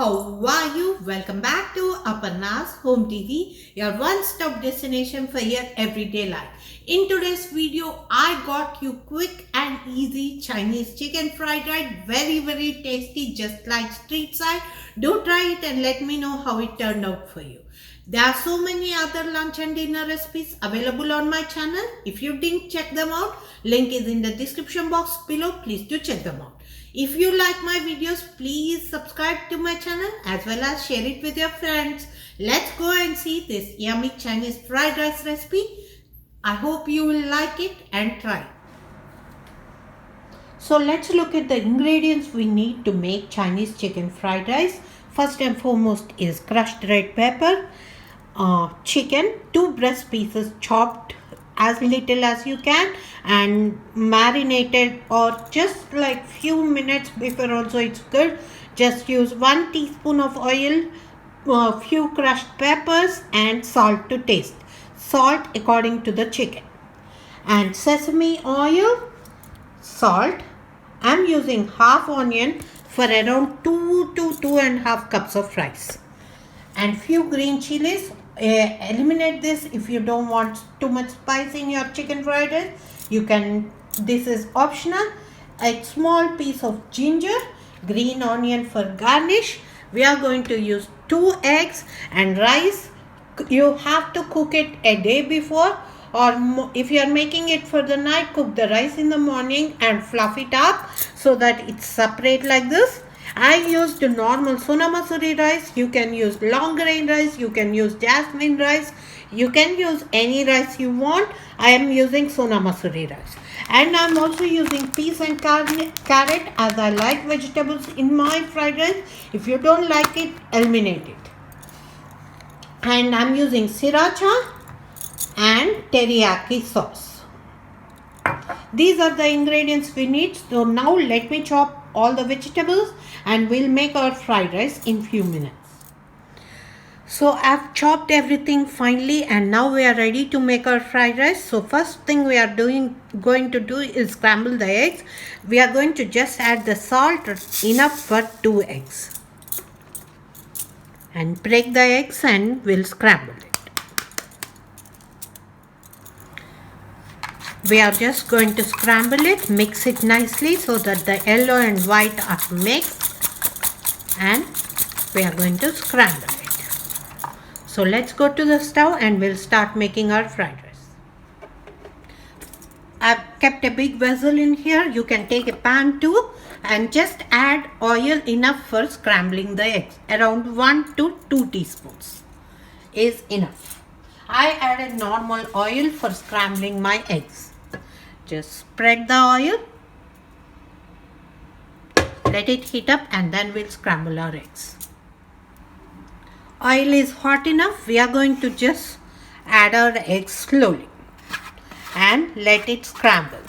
How are you? Welcome back to Aparna's Home TV, your one-stop destination for your everyday life. In today's video, I got you quick and easy Chinese chicken fried rice. Very tasty, just like street side. Do try it and let me know how it turned out for you. There are so many other lunch and dinner recipes available on my channel. If you didn't check them out, link is in the description box below. Please do check them out. If you like my videos, please subscribe to my channel as well as share it with your friends. Let's go and see this yummy Chinese fried rice recipe. I hope you will like it and try. So let's look at the ingredients we need to make Chinese chicken fried rice. First and foremost is crushed red pepper, chicken, 2 breast pieces chopped as little as you can and marinated, or just like few minutes before also it's good. Just use 1 teaspoon of oil, few crushed peppers and salt to taste. Salt according to the chicken. And sesame oil, salt. I'm using half onion for around 2 to 2.5 cups of rice. And few green chilies. Eliminate this if you don't want too much spice in your chicken fried rice. You can, this is optional. A small piece of ginger, green onion for garnish. We are going to use 2 eggs and rice. You have to cook it a day before, or if you are making it for the night, cook the rice in the morning and fluff it up so that it's separate like this. I used normal Sona Masuri rice. You can use long grain rice. You can use jasmine rice. You can use any rice you want. I am using Sona Masuri rice. And I am also using peas and carrot as I like vegetables in my fried rice. If you don't like it, eliminate it. And I am using sriracha and teriyaki sauce. These are the ingredients we need. So now let me chop all the vegetables and we'll make our fried rice in few minutes. So I've chopped everything finely and now we are ready to make our fried rice. So first thing we are going to do is scramble the eggs. We are going to just add the salt enough for 2 eggs. And break the eggs and we'll scramble it. We are just going to scramble it, mix it nicely so that the yellow and white are mixed, and we are going to scramble it. So let's go to the stove and we'll start making our fried rice. I've kept a big vessel in here. You can take a pan too and just add oil enough for scrambling the eggs. Around 1 to 2 teaspoons is enough. I added normal oil for scrambling my eggs. Just spread the oil, let it heat up, and then we'll scramble our eggs. Oil is hot enough. We are going to just add our eggs slowly and let it scramble.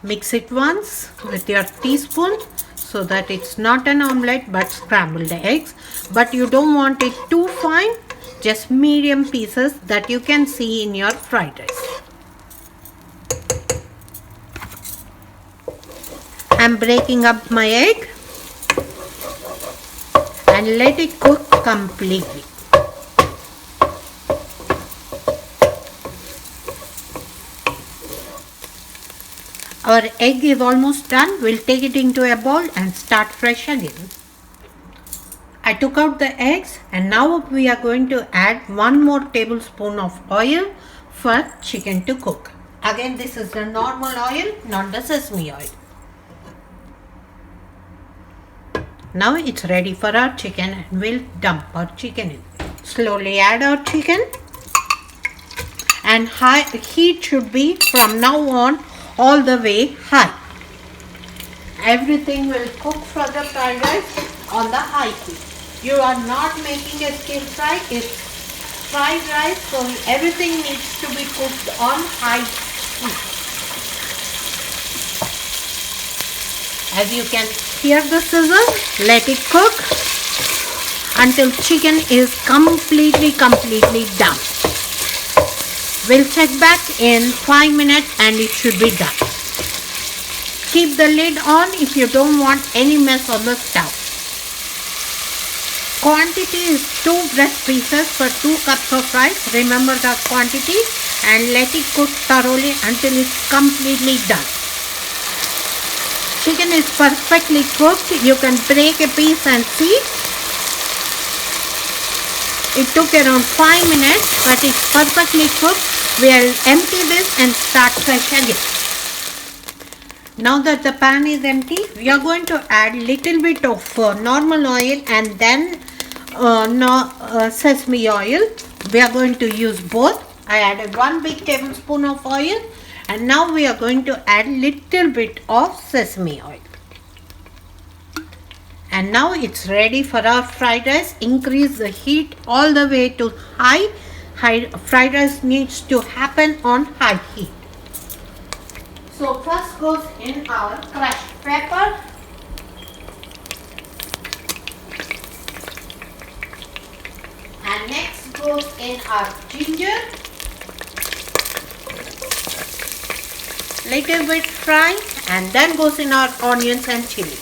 Mix it once with your teaspoon so that it's not an omelette but scrambled eggs. But you don't want it too fine, just medium pieces that you can see in your fried rice. I'm breaking up my egg and let it cook completely. Our egg is almost done. We'll take it into a bowl and start fresh again. I took out the eggs and now we are going to add 1 more tablespoon of oil for chicken to cook. Again, this is the normal oil, not the sesame oil. Now it's ready for our chicken and we'll dump our chicken in. Slowly add our chicken, and heat should be from now on all the way high. Everything will cook for the fried rice on the high heat. You are not making a stir fry, it's fried rice, so everything needs to be cooked on high heat. As you can hear the sizzle, let it cook until chicken is completely done. We'll check back in 5 minutes and it should be done. Keep the lid on if you don't want any mess on the stove. quantity is 2 breast pieces for 2 cups of rice. Remember that quantity and let it cook thoroughly until it's completely done. Chicken is perfectly cooked. You can break a piece and see. It took around 5 minutes, but it's perfectly cooked. We'll empty this and start fresh again. Now that the pan is empty, we are going to add little bit of normal oil and then sesame oil. We are going to use both. I added 1 big tablespoon of oil, and now we are going to add little bit of sesame oil. And now it's ready for our fried rice. Increase the heat all the way to high. Fried rice needs to happen on high heat. So first goes in our crushed pepper. And next goes in our ginger. Little bit fry, and then goes in our onions and chili.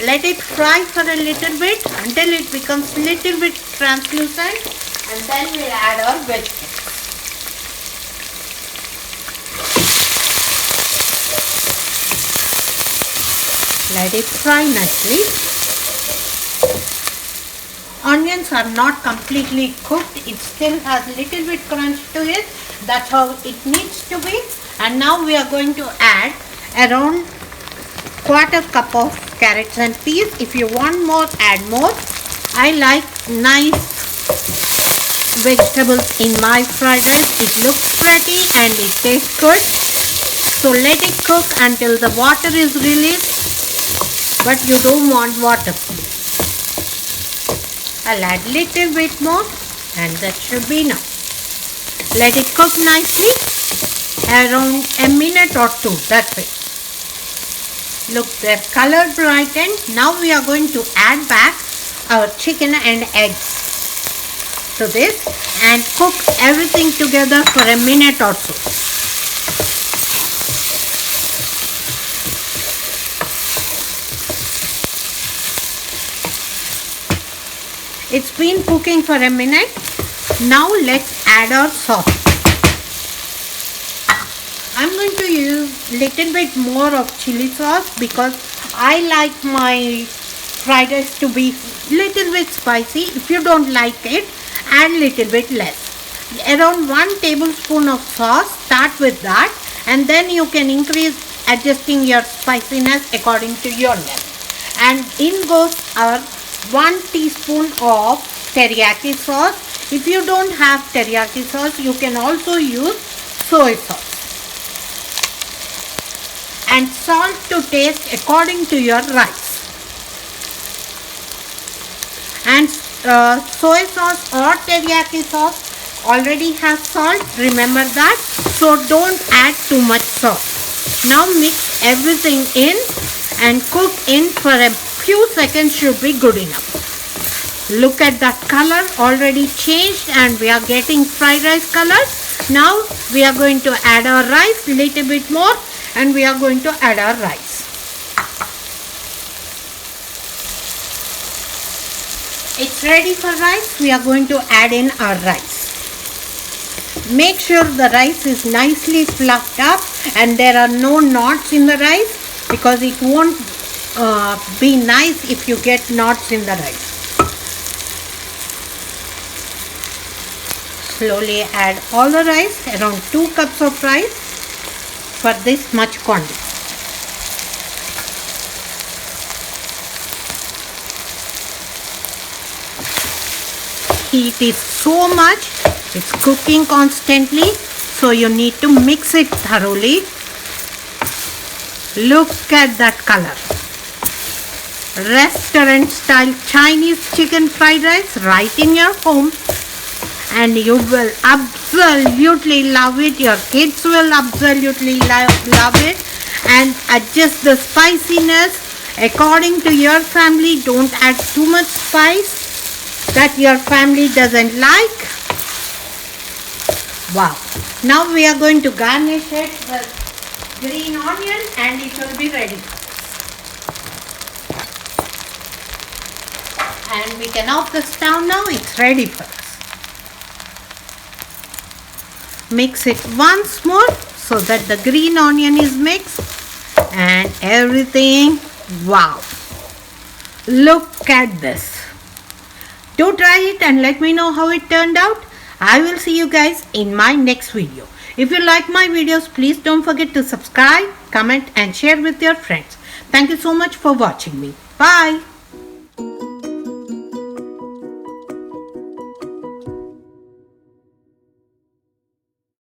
Let it fry for a little bit until it becomes little bit translucent, and then we'll add our vegetables. Let it fry nicely. Onions are not completely cooked. It still has a little bit crunch to it. That's how it needs to be. And now we are going to add around 1/4 cup of carrots and peas. If you want more, add more. I like nice vegetables in my fried rice. It looks pretty and it tastes good. So let it cook until the water is released, but you don't want water. I'll add little bit more, and that should be enough. Let it cook nicely around a minute or 2. That's it. Look, they're color brightened. Now we are going to add back our chicken and eggs to this and cook everything together for a minute or so. It's been cooking for a minute. Now let's add our sauce. I'm going to use little bit more of chili sauce because I like my fried rice to be little bit spicy. If you don't like it, add little bit less. Around 1 tablespoon of sauce. Start with that, and then you can increase adjusting your spiciness according to your level. And in goes our 1 teaspoon of teriyaki sauce. If you don't have teriyaki sauce, you can also use soy sauce. And salt to taste according to your rice. And soy sauce or teriyaki sauce already has salt, remember that. So don't add too much salt. Now mix everything in and cook in for a few seconds should be good enough. Look at that color already changed, and we are getting fried rice color. Now we are going to add our rice little bit more, and we are going to add our rice. It's ready for rice. We are going to add in our rice. Make sure the rice is nicely fluffed up and there are no knots in the rice, because it won't be nice if you get knots in the rice. Slowly add all the rice, around 2 cups of rice for this much quantity. Heat is so much, it's cooking constantly, so you need to mix it thoroughly. Look at that color. Restaurant style Chinese chicken fried rice right in your home, and you will absolutely love it. Your kids will absolutely love it. And adjust the spiciness according to your family. Don't add too much spice that your family doesn't like. Wow. Now we are going to garnish it with green onion and it will be ready. And we can off the stove now. It's ready for us. Mix it once more so that the green onion is mixed and everything. Wow, look at this. Do try it and let me know how it turned out. I will see you guys in my next video. If you like my videos, please don't forget to subscribe, comment and share with your friends. Thank you so much for watching me. Bye.